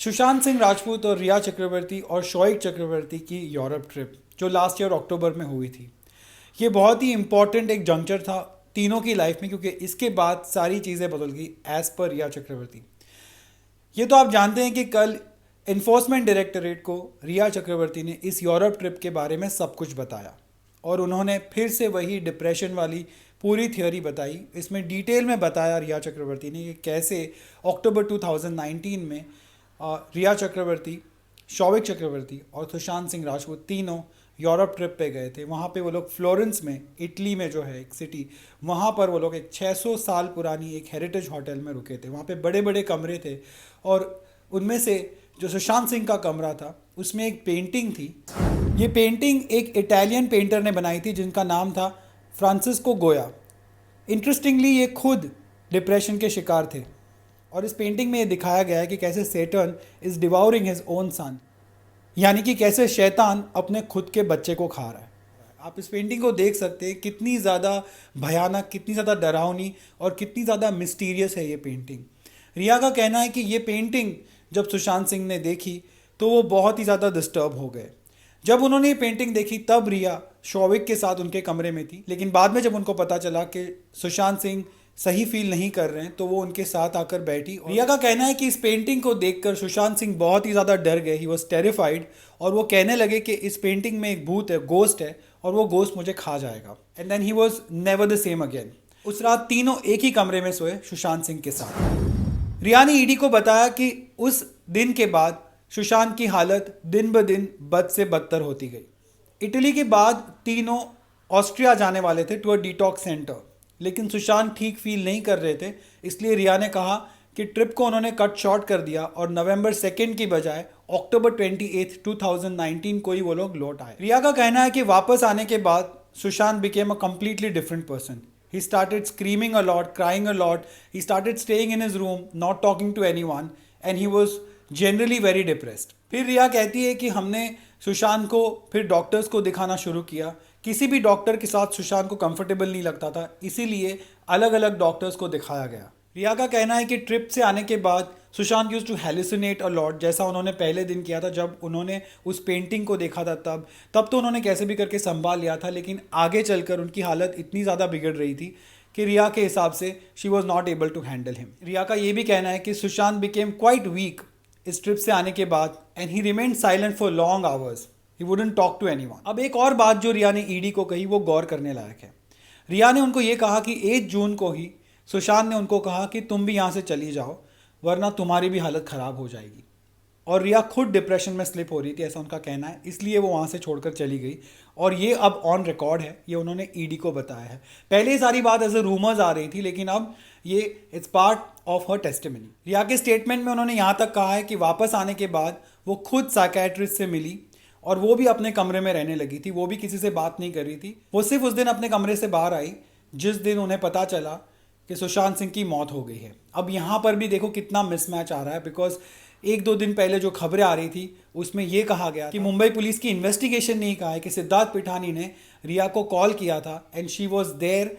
सुशांत सिंह राजपूत और रिया चक्रवर्ती और शोएब चक्रवर्ती की यूरोप ट्रिप जो लास्ट ईयर अक्टूबर में हुई थी, ये बहुत ही इम्पॉर्टेंट एक जंक्चर था तीनों की लाइफ में, क्योंकि इसके बाद सारी चीज़ें बदल गई एज पर रिया चक्रवर्ती। ये तो आप जानते हैं कि कल इन्फोर्समेंट डायरेक्टरेट को रिया चक्रवर्ती ने इस यूरोप ट्रिप के बारे में सब कुछ बताया और उन्होंने फिर से वही डिप्रेशन वाली पूरी थ्योरी बताई। इसमें डिटेल में बताया रिया चक्रवर्ती ने कि कैसे अक्टूबर 2019 में रिया चक्रवर्ती, शौविक चक्रवर्ती और सुशांत सिंह राजपूत तीनों यूरोप ट्रिप पे गए थे। वहाँ पे वो लोग फ्लोरेंस में, इटली में जो है एक सिटी, वहाँ पर वो लोग एक 600 साल पुरानी एक हेरिटेज होटल में रुके थे। वहाँ पे बड़े बड़े कमरे थे और उनमें से जो सुशांत सिंह का कमरा था उसमें एक पेंटिंग थी। ये पेंटिंग एक इटालियन पेंटर ने बनाई थी जिनका नाम था फ्रांसिस्को गोया। इंटरेस्टिंगली ये खुद डिप्रेशन के शिकार थे और इस पेंटिंग में ये दिखाया गया है कि कैसे Saturn is devouring his own son, यानी कि कैसे शैतान अपने खुद के बच्चे को खा रहा है। आप इस पेंटिंग को देख सकते हैं, कितनी ज़्यादा भयानक, कितनी ज़्यादा डरावनी और कितनी ज़्यादा मिस्टीरियस है ये पेंटिंग। रिया का कहना है कि ये पेंटिंग जब सुशांत सिंह ने देखी तो वो बहुत ही ज़्यादा डिस्टर्ब हो गए। जब उन्होंने ये पेंटिंग देखी तब रिया शौविक के साथ उनके कमरे में थी, लेकिन बाद में जब उनको पता चला कि सुशांत सिंह सही फील नहीं कर रहे हैं तो वो उनके साथ आकर बैठी। रिया का कहना है कि इस पेंटिंग को देखकर सुशांत सिंह बहुत ही ज़्यादा डर गए, ही वॉज टेरिफाइड, और वो कहने लगे कि इस पेंटिंग में एक भूत है, गोस्ट है, और वो गोस्ट मुझे खा जाएगा। And then he was never the same again. उस रात तीनों एक ही कमरे में सोए सुशांत सिंह के साथ। रिया ने ईडी को बताया कि उस दिन के बाद सुशांत की हालत दिन ब दिन बद से बदतर होती गई। इटली के बाद तीनों ऑस्ट्रिया जाने वाले थे टू अ डिटॉक्स सेंटर, लेकिन सुशांत ठीक फील नहीं कर रहे थे, इसलिए रिया ने कहा कि ट्रिप को उन्होंने कट शॉर्ट कर दिया और नवंबर 2 की बजाय अक्टूबर 28, 2019 को ही वो लोग लौट आए। रिया का कहना है कि वापस आने के बाद Sushant became a completely different person. He started screaming a lot, crying a lot, he started staying in his room, not talking to anyone, and he was generally very depressed. फिर रिया कहती है कि हमने सुशांत को फिर डॉक्टर्स को दिखाना शुरू किया। किसी भी डॉक्टर के साथ सुशांत को कंफर्टेबल नहीं लगता था, इसीलिए अलग अलग डॉक्टर्स को दिखाया गया। रिया का कहना है कि ट्रिप से आने के बाद Sushant used to hallucinate a lot, जैसा उन्होंने पहले दिन किया था जब उन्होंने उस पेंटिंग को देखा था। तब तो उन्होंने कैसे भी करके संभाल लिया था, लेकिन आगे चलकर उनकी हालत इतनी ज़्यादा बिगड़ रही थी कि रिया के हिसाब से she was not able to handle him. Riya का ये भी कहना है कि सुशांत बिकेम क्वाइट वीक इस ट्रिप से आने के बाद, and he remained silent for long hours. He wouldn't talk to anyone. अब एक और बात जो रिया ने ईडी को कही वो गौर करने लायक है। रिया ने उनको ये कहा कि 8 जून को ही सुशांत ने उनको कहा कि तुम भी यहाँ से चली जाओ वरना तुम्हारी भी हालत ख़राब हो जाएगी, और रिया खुद डिप्रेशन में स्लिप हो रही थी, ऐसा उनका कहना है, इसलिए वो वहाँ से छोड़कर चली गई। और ये अब ऑन रिकॉर्ड है, ये उन्होंने ईडी को बताया है। पहले ये सारी बात एज ए रूमर्स आ रही थी, लेकिन अब ये it's part of her testimony. Riya के स्टेटमेंट में उन्होंने यहाँ तक कहा है कि वापस आने के बाद वो खुद साइकेट्रिस्ट से मिली और वो भी अपने कमरे में रहने लगी थी, वो भी किसी से बात नहीं कर रही थी। वो सिर्फ उस दिन अपने कमरे से बाहर आई जिस दिन उन्हें पता चला कि सुशांत सिंह की मौत हो गई है। अब यहाँ पर भी देखो कितना मिसमैच आ रहा है, बिकॉज 1-2 दिन पहले जो खबरें आ रही थी उसमें यह कहा गया कि मुंबई पुलिस की इन्वेस्टिगेशन ने कहा है कि सिद्धार्थ पिठानी ने रिया को कॉल किया था एंड शी वॉज देयर,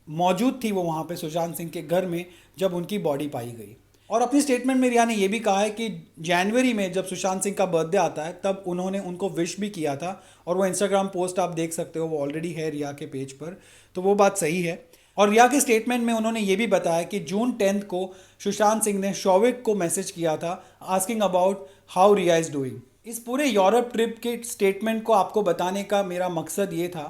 मौजूद थी वो वहाँ पे सुशांत सिंह के घर में जब उनकी बॉडी पाई गई। और अपनी स्टेटमेंट में रिया ने यह भी कहा है कि जनवरी में जब सुशांत सिंह का बर्थडे आता है तब उन्होंने उनको विश भी किया था, और वो इंस्टाग्राम पोस्ट आप देख सकते हो, वो ऑलरेडी है रिया के पेज पर, तो वो बात सही है। और रिया के स्टेटमेंट में उन्होंने ये भी बताया कि जून 10 को सुशांत सिंह ने शौविक को मैसेज किया था asking about how Rhea is doing. इस पूरे यूरोप ट्रिप के स्टेटमेंट को आपको बताने का मेरा मकसद ये था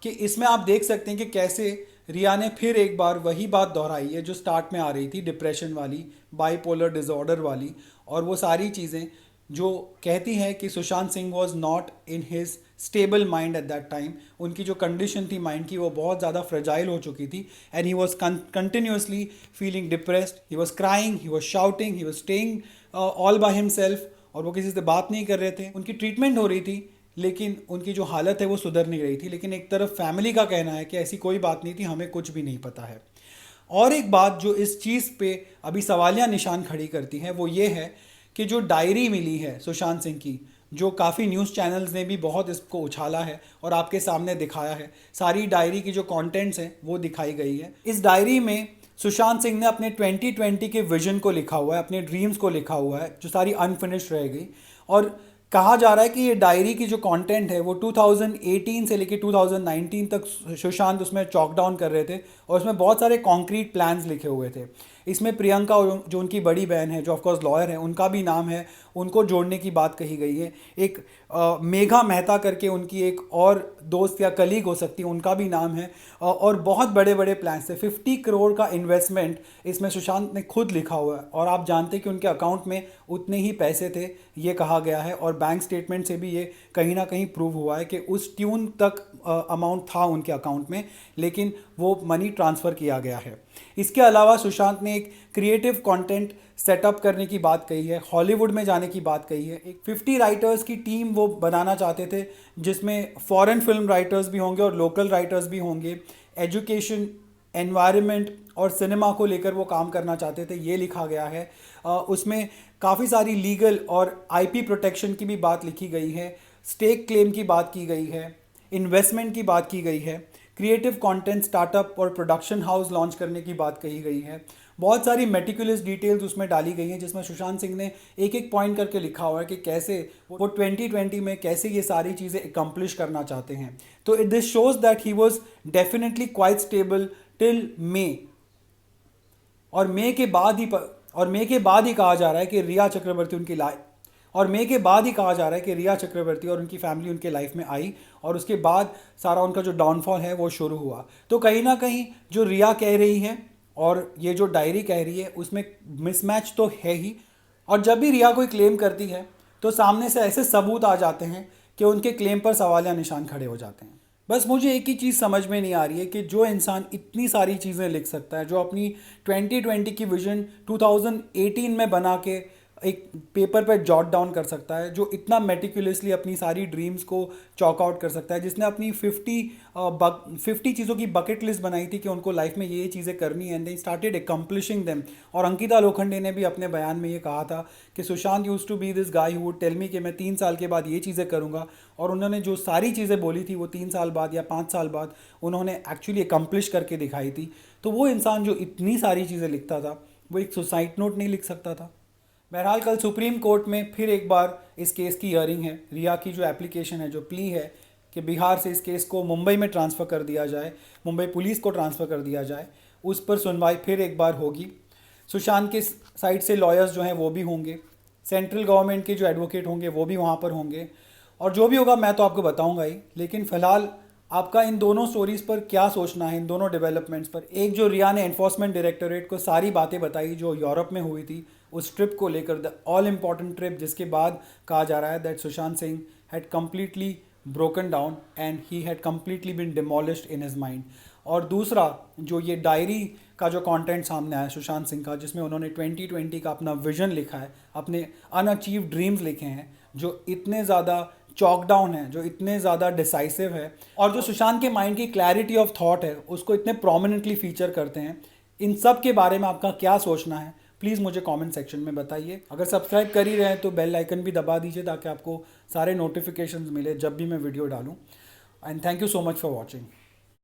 कि इसमें आप देख सकते हैं कि कैसे रिया ने फिर एक बार वही बात दोहराई है जो स्टार्ट में आ रही थी, डिप्रेशन वाली, बाइपोलर डिसऑर्डर वाली, और वो सारी चीज़ें जो कहती हैं कि Sushant Singh was not in his stable mind at that time. उनकी जो कंडीशन थी माइंड की वो बहुत ज़्यादा फ्रेजाइल हो चुकी थी, and he was continuously feeling depressed, he was crying, he was shouting, he was staying all by himself, और वो किसी से बात नहीं कर रहे थे। उनकी ट्रीटमेंट हो रही थी लेकिन उनकी जो हालत है वो सुधर नहीं रही थी। लेकिन एक तरफ फैमिली का कहना है कि ऐसी कोई बात नहीं थी, हमें कुछ भी नहीं पता है। और एक बात जो इस चीज़ पे अभी सवालिया निशान खड़ी करती है वो ये है कि जो डायरी मिली है सुशांत सिंह की, जो काफ़ी न्यूज़ चैनल्स ने भी बहुत इसको उछाला है और आपके सामने दिखाया है, सारी डायरी की जो कंटेंट्स हैं वो दिखाई गई है। इस डायरी में सुशांत सिंह ने अपने 2020 के विजन को लिखा हुआ है, अपने ड्रीम्स को लिखा हुआ है, जो सारी अनफिनिश्ड रह गई। और कहा जा रहा है कि ये डायरी की जो कंटेंट है वो 2018 से लेकर 2019 तक सुशांत उसमें चॉक डाउन कर रहे थे, और उसमें बहुत सारे कॉन्क्रीट प्लान्स लिखे हुए थे। इसमें प्रियंका, जो उनकी बड़ी बहन है, जो ऑफकोर्स लॉयर है, उनका भी नाम है, उनको जोड़ने की बात कही गई है। एक मेघा मेहता करके उनकी एक और दोस्त या कलीग हो सकती है, उनका भी नाम है। और बहुत बड़े बड़े प्लान्स थे। 50 करोड़ का इन्वेस्टमेंट इसमें सुशांत ने खुद लिखा हुआ है, और आप जानते हैं कि उनके अकाउंट में उतने ही पैसे थे, ये कहा गया है। और बैंक स्टेटमेंट से भी ये कहीं ना कहीं प्रूव हुआ है कि उस ट्यून तक अमाउंट था उनके अकाउंट में, लेकिन वो मनी ट्रांसफ़र किया गया है। इसके अलावा सुशांत ने एक क्रिएटिव कंटेंट सेटअप करने की बात कही है, हॉलीवुड में जाने की बात कही है। एक 50 राइटर्स की टीम वो बनाना चाहते थे, जिसमें फॉरेन फिल्म राइटर्स भी होंगे और लोकल राइटर्स भी होंगे। एजुकेशन, एनवायरनमेंट और सिनेमा को लेकर वो काम करना चाहते थे, ये लिखा गया है। उसमें काफ़ी सारी लीगल और आईपी प्रोटेक्शन की भी बात लिखी गई है, स्टेक क्लेम की बात की गई है, इन्वेस्टमेंट की बात की गई है, क्रिएटिव कंटेंट स्टार्टअप और प्रोडक्शन हाउस लॉन्च करने की बात कही गई है। बहुत सारी मेटिकुलस डिटेल्स उसमें डाली गई हैं, जिसमें सुशांत सिंह ने एक एक पॉइंट करके लिखा हुआ है कि कैसे वो 2020 में कैसे ये सारी चीज़ें एकम्प्लिश करना चाहते हैं। तो this shows that he was definitely quite stable till May. और मई के बाद ही कहा जा रहा है कि रिया चक्रवर्ती उनकी लाइफ और मई के बाद ही कहा जा रहा है कि रिया चक्रवर्ती और उनकी फैमिली उनके लाइफ में आई, और उसके बाद सारा उनका जो डाउनफॉल है वो शुरू हुआ। तो कहीं ना कहीं जो रिया कह रही है और ये जो डायरी कह रही है, उसमें मिसमैच तो है ही। और जब भी रिया कोई क्लेम करती है तो सामने से ऐसे सबूत आ जाते हैं कि उनके क्लेम पर सवालिया निशान खड़े हो जाते हैं। बस मुझे एक ही चीज़ समझ में नहीं आ रही है कि जो इंसान इतनी सारी चीज़ें लिख सकता है, जो अपनी 2020 की विजन 2018 में बना के एक पेपर पे जॉट डाउन कर सकता है, जो इतना मेटिकुलसली अपनी सारी ड्रीम्स को चॉक आउट कर सकता है, जिसने अपनी 50 चीज़ों की बकेट लिस्ट बनाई थी कि उनको लाइफ में ये चीज़ें करनी है, एंड दे स्टार्टेड एकम्प्लिशिंग देम। और अंकिता लोखंडे ने भी अपने बयान में ये कहा था कि Sushant used to be this guy who would tell me कि मैं 3 साल के बाद ये चीज़ें करूँगा, और उन्होंने जो सारी चीज़ें बोली थी वो 3 साल बाद या 5 साल बाद उन्होंने एक्चुअली एकम्प्लिश करके दिखाई थी। तो वो इंसान जो इतनी सारी चीज़ें लिखता था, वो एक सुसाइड नोट नहीं लिख सकता था। बहरहाल कल सुप्रीम कोर्ट में फिर एक बार इस केस की हियरिंग है। रिया की जो एप्लीकेशन है, जो प्ली है कि बिहार से इस केस को मुंबई में ट्रांसफ़र कर दिया जाए, मुंबई पुलिस को ट्रांसफ़र कर दिया जाए, उस पर सुनवाई फिर एक बार होगी। सुशांत के साइड से लॉयर्स जो हैं वो भी होंगे, सेंट्रल गवर्नमेंट के जो एडवोकेट होंगे वो भी वहाँ पर होंगे, और जो भी होगा मैं तो आपको बताऊँगा ही। लेकिन फ़िलहाल आपका इन दोनों स्टोरीज़ पर क्या सोचना है, इन दोनों डेवलपमेंट्स पर? एक जो रिया ने एनफोर्समेंट डायरेक्टोरेट को सारी बातें बताई जो यूरोप में हुई थी, उस ट्रिप को लेकर, द ऑल इम्पॉर्टेंट ट्रिप, जिसके बाद कहा जा रहा है that Sushant Singh had completely broken down and he had completely been demolished in his mind. और दूसरा, जो ये डायरी का जो कंटेंट सामने आया सुशांत सिंह का, जिसमें उन्होंने 2020 का अपना विजन लिखा है, अपने अनअचीव ड्रीम्स लिखे हैं, जो इतने ज़्यादा चॉक डाउन है, जो इतने ज़्यादा डिसाइसिव है, और जो सुशांत के माइंड की क्लैरिटी ऑफ थॉट है उसको इतने प्रोमिनेंटली फीचर करते हैं। इन सब के बारे में आपका क्या सोचना है, प्लीज़ मुझे कमेंट सेक्शन में बताइए। अगर सब्सक्राइब कर ही रहे हैं तो बेल आइकन भी दबा दीजिए, ताकि आपको सारे नोटिफिकेशंस मिले जब भी मैं वीडियो डालूं। And thank you so much for watching.